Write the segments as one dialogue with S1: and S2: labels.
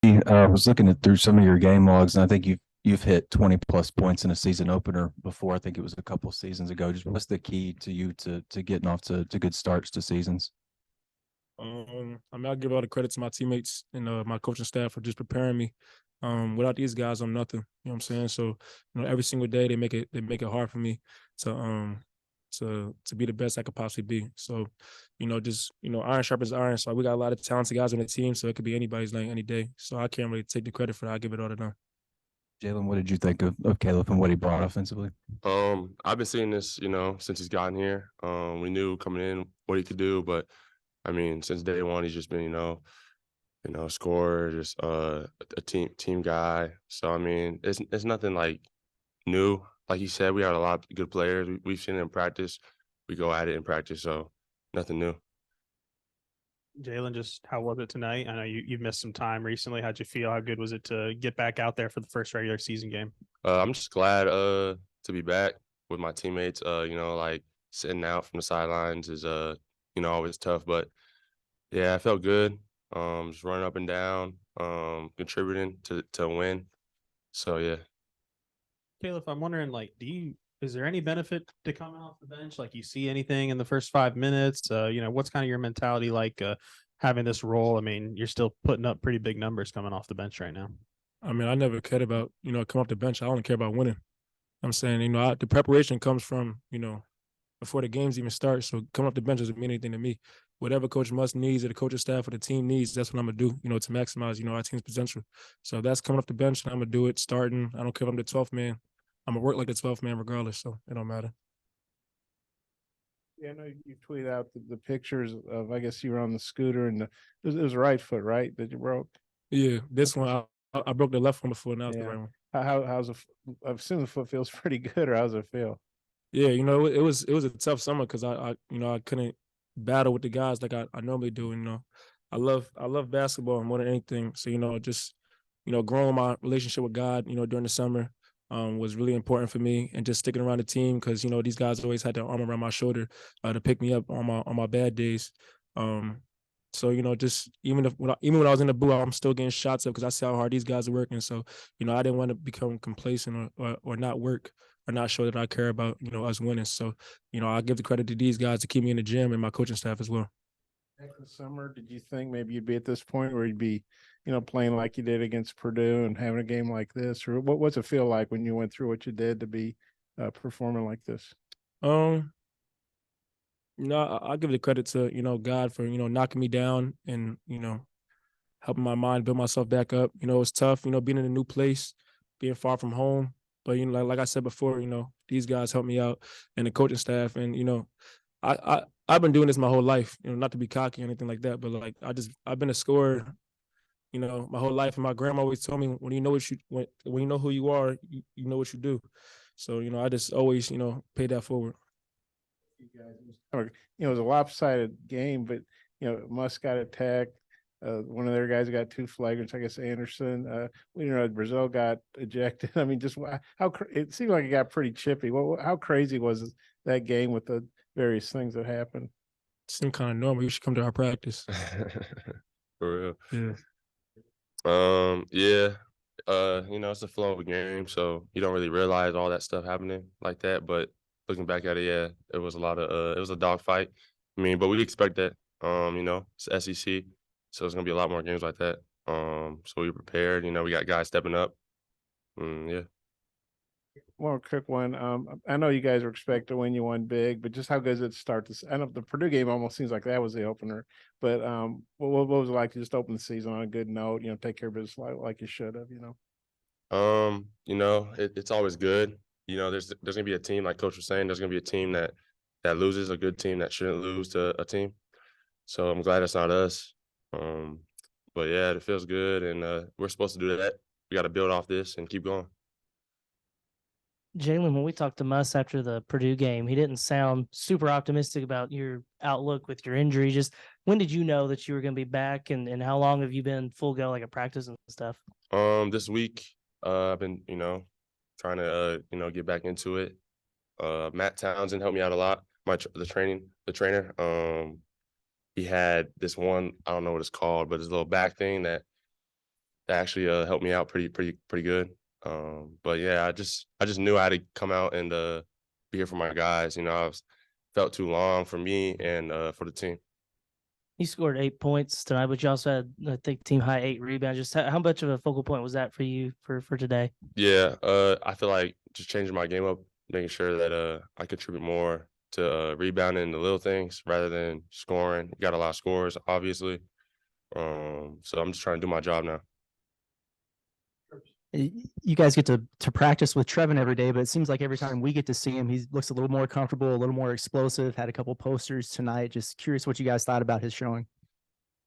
S1: I was looking at through some of your game logs, and I think you've hit 20 plus points in a season opener before. I think it was a couple seasons ago. Just what's the key to you to getting off to good starts to seasons?
S2: I mean, I give all the credit to my teammates and my coaching staff for just preparing me. Without these guys, I'm nothing. You know what I'm saying? So, every single day they make it hard for me to to be the best I could possibly be. So, just iron sharpens iron. So we got a lot of talented guys on the team. So it could be anybody's night any day. So I can't really take the credit for that. I give it all to them.
S1: Jalen, what did you think of Khalif and what he brought offensively?
S3: I've been seeing this, since he's gotten here. We knew coming in what he could do, but I mean, since day one, he's just been, scorer, just a team guy. So I mean, it's nothing like new. Like you said, we had a lot of good players. We've seen it in practice. We go at it in practice, so nothing new.
S4: Jalen, just how was it tonight? I know you've missed some time recently. How'd you feel? How good was it to get back out there for the first regular season game?
S3: I'm just glad to be back with my teammates. Like sitting out from the sidelines is always tough, but yeah, I felt good. Just running up and down, contributing to win. So yeah.
S4: Caleb, I'm wondering, is there any benefit to coming off the bench? Like, you see anything in the first 5 minutes? What's kind of your mentality like having this role? I mean, you're still putting up pretty big numbers coming off the bench right now.
S2: I mean, I never cared about come off the bench. I only care about winning. I'm saying the preparation comes from before the games even start. So coming off the bench doesn't mean anything to me. Whatever Coach Must needs or the coaching staff or the team needs, that's what I'm gonna do, to maximize, our team's potential. So if that's coming off the bench, and I'm gonna do it starting. I don't care if I'm the 12th man. I'm gonna work like the 12th man regardless. So it don't matter.
S5: Yeah, I know you tweeted out the pictures of, I guess you were on the scooter and it was right foot, right, that you broke?
S2: Yeah, this one I broke the left one before, now it's the
S5: Yeah.
S2: right one.
S5: How's I assume the foot feels pretty good, or how's it feel?
S2: Yeah, it was a tough summer because I couldn't battle with the guys like I normally do. I love basketball more than anything. So just growing my relationship with God, during the summer, was really important for me, and just sticking around the team because these guys always had their arm around my shoulder to pick me up on my bad days. Um, so just even when I was in the booth, I'm still getting shots up because I see how hard these guys are working. So I didn't want to become complacent or not work or not show that I care about us winning. So I give the credit to these guys to keep me in the gym and my coaching staff as well.
S5: Next the summer, did you think maybe you'd be at this point where you'd be, playing like you did against Purdue and having a game like this, or what's it feel like when you went through what you did to be performing like this?
S2: Um, I give the credit to God for knocking me down and helping my mind build myself back up. It's tough, being in a new place, being far from home. But like I said before, these guys helped me out and the coaching staff, and I've been doing this my whole life. Not to be cocky or anything like that, but like I've been a scorer, my whole life. And my grandma always told me, when you know when you know who you are, you know what you do. So I just always pay that forward.
S5: You guys, it was a lopsided game, but Musk got attacked. One of their guys got two flagrants. I guess Anderson. Brazil got ejected. I mean, just how it seemed like it got pretty chippy. How crazy was that game with the various things that happened?
S2: It seemed kind of normal. You should come to our practice.
S3: For real.
S2: Yeah.
S3: Yeah. It's a flow of a game, so you don't really realize all that stuff happening like that. But looking back at it, yeah, it was it was a dogfight. I mean, but we expect that. It's SEC, so it's gonna be a lot more games like that. So we prepared. We got guys stepping up. Yeah.
S5: One quick one. I know you guys were expecting to win. You won big, but just how good does it start? I know the Purdue game almost seems like that was the opener. But what was it like to just open the season on a good note? Take care of business like you should have.
S3: It's always good. There's gonna be a team, like Coach was saying. There's gonna be a team that loses, a good team that shouldn't lose to a team. So I'm glad it's not us. Um, but yeah, it feels good, and we're supposed to do that. We got to build off this and keep going.
S6: Jalen, when we talked to Muss after the Purdue game, he didn't sound super optimistic about your outlook with your injury. Just when did you know that you were going to be back, and how long have you been full go, like at practice and stuff?
S3: This week, I've been, trying to, get back into it. Matt Townsend helped me out a lot. The trainer. He had this one, I don't know what it's called, but this little back thing that that actually helped me out pretty good. But yeah, I just knew I had to come out and be here for my guys. You know, felt too long for me and for the team.
S6: You scored 8 points tonight, but you also had, I think, team high 8 rebounds. Just how much of a focal point was that for you for today?
S3: Yeah, I feel like just changing my game up, making sure that I contribute more to rebounding and the little things rather than scoring. Got a lot of scores, obviously. So I'm just trying to do my job now.
S7: You guys get to practice with Trevin every day, but it seems like every time we get to see him, he looks a little more comfortable, a little more explosive. Had a couple posters tonight. Just curious what you guys thought about his showing.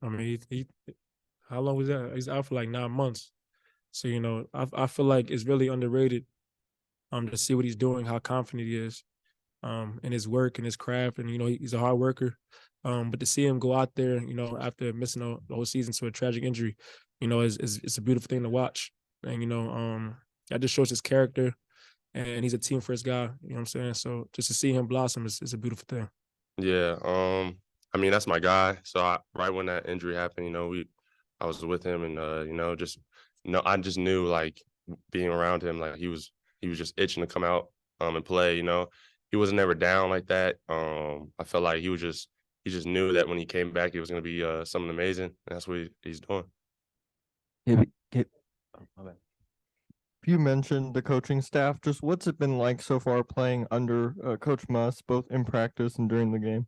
S2: I mean, how long was that? He's out for like 9 months. So, you know, I feel like it's really underrated to see what he's doing, how confident he is in his work and his craft. And, you know, he's a hard worker. But to see him go out there, you know, after missing the whole season to a tragic injury, you know, it's a beautiful thing to watch. And, you know, that just shows his character, and he's a team first guy. You know what I'm saying? So just to see him blossom is a beautiful thing.
S3: Yeah, I mean that's my guy. So right when that injury happened, you know, I was with him, and you know, I just knew like being around him, like he was just itching to come out and play. You know, he wasn't ever down like that. I felt like he just knew that when he came back, it was going to be something amazing. And that's what he's doing.
S8: You mentioned the coaching staff. Just what's it been like so far playing under Coach Muss, both in practice and during the game?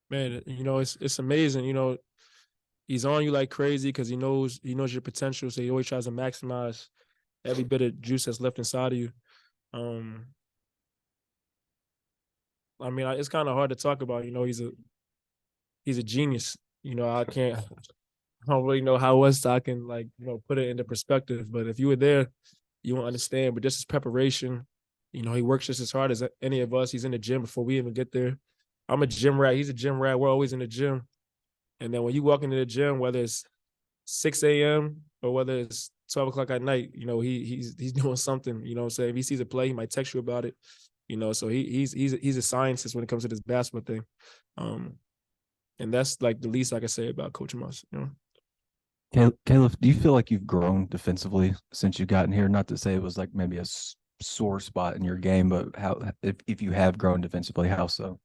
S2: Man, you know, it's amazing. You know, he's on you like crazy because he knows your potential. So he always tries to maximize every bit of juice that's left inside of you. I mean, it's kind of hard to talk about. You know, he's a genius. You know, I don't really know how else I can, like, you know, put it into perspective. But if you were there, you won't understand. But just his preparation, you know, he works just as hard as any of us. He's in the gym before we even get there. I'm a gym rat. He's a gym rat. We're always in the gym. And then when you walk into the gym, whether it's 6 a.m. or whether it's 12 o'clock at night, you know, he's doing something. You know what I'm saying? If he sees a play, he might text you about it. You know, so he's a scientist when it comes to this basketball thing. And that's like the least I can say about Coach Muss, you know.
S1: Khalif, do you feel like you've grown defensively since you've gotten here? Not to say it was like maybe a sore spot in your game, but how if you have grown defensively, how so?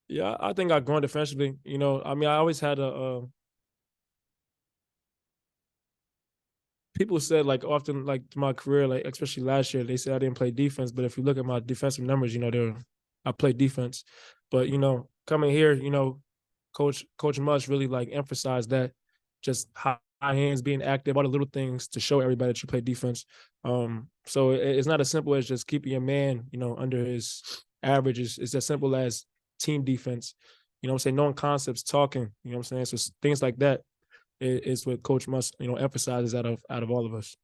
S2: Yeah, I think I've grown defensively. You know, I mean, I always had people said, like, often, like, my career, like especially last year, they said I didn't play defense. But if you look at my defensive numbers, you know, I played defense. But, you know, coming here, you know, Coach Muss really like emphasized that, just high hands, being active, all the little things to show everybody that you play defense. So it's not as simple as just keeping your man, you know, under his average. It's as simple as team defense. You know what I'm saying? Knowing concepts, talking, you know what I'm saying? So things like that is what Coach Muss, you know, emphasizes out of all of us.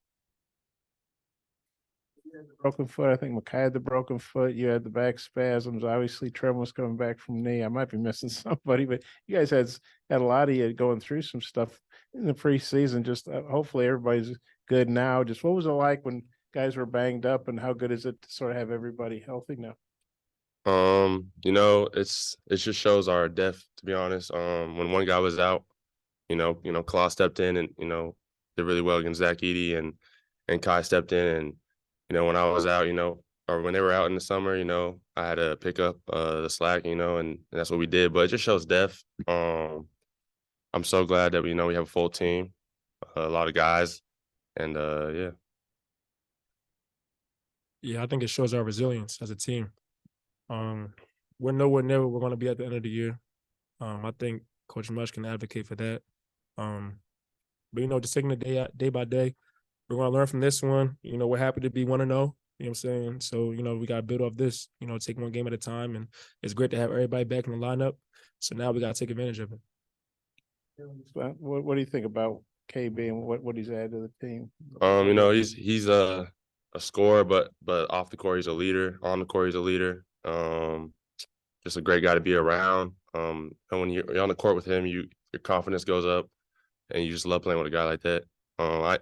S5: Broken foot. I think Makai had the broken foot. You had the back spasms. Obviously, Trevor was coming back from knee. I might be missing somebody, but you guys had a lot of you going through some stuff in the preseason. Just hopefully everybody's good now. Just what was it like when guys were banged up, and how good is it to sort of have everybody healthy now?
S3: You know, it just shows our depth, to be honest. When one guy was out, you know, Claw stepped in and, you know, did really well against Zach Edey, and Kai stepped in. And, you know, when I was out, you know, or when they were out in the summer, you know, I had to pick up the slack, you know, and that's what we did. But it just shows depth. I'm so glad that, you know, we have a full team, a lot of guys, and yeah.
S2: Yeah, I think it shows our resilience as a team. We're nowhere near where we're going to be at the end of the year. I think Coach Muss can advocate for that. But, you know, just taking it day by day, we're going to learn from this one. You know, we're happy to be 1-0. You know what I'm saying? So, you know, we got to build off this, you know, take one game at a time. And it's great to have everybody back in the lineup. So now we got to take advantage of it.
S5: What do you think about KB and what he's added to the team?
S3: You know, he's a scorer, but off the court he's a leader. On the court he's a leader. Just a great guy to be around. And when you're on the court with him, your confidence goes up, and you just love playing with a guy like that. I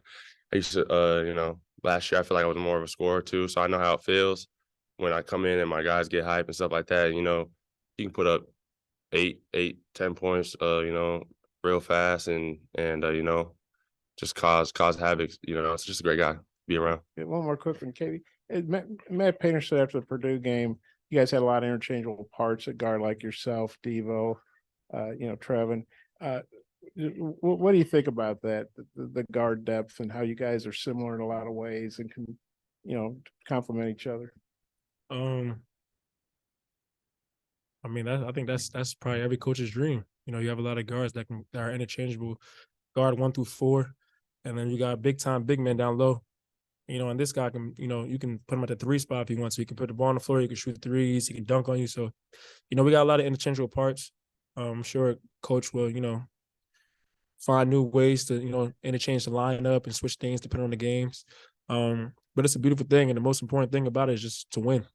S3: used to, you know, last year I feel like I was more of a scorer too, so I know how it feels when I come in and my guys get hype and stuff like that. You know, you can put up 8, 10 points, you know, real fast, and you know, just cause havoc. You know, it's just a great guy to be around.
S5: Yeah, one more quick one, Katie. Matt Painter said after the Purdue game, you guys had a lot of interchangeable parts at guard, like yourself, Devo, Trevin. What do you think about that? The guard depth and how you guys are similar in a lot of ways and can, complement each other.
S2: I mean, I think that's probably every coach's dream. You know, you have a lot of guards that are interchangeable, guard 1 through 4, and then you got big men down low. You know, and this guy can, you can put him at the 3 spot if you want. So he can put the ball on the floor, he can shoot threes, he can dunk on you. So, we got a lot of interchangeable parts. I'm sure coach will, find new ways to, interchange the lineup and switch things depending on the games. But it's a beautiful thing, and the most important thing about it is just to win.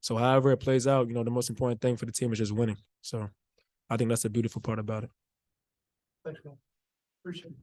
S2: So however it plays out, the most important thing for the team is just winning. So I think that's the beautiful part about it.
S5: Thanks, man. Appreciate it.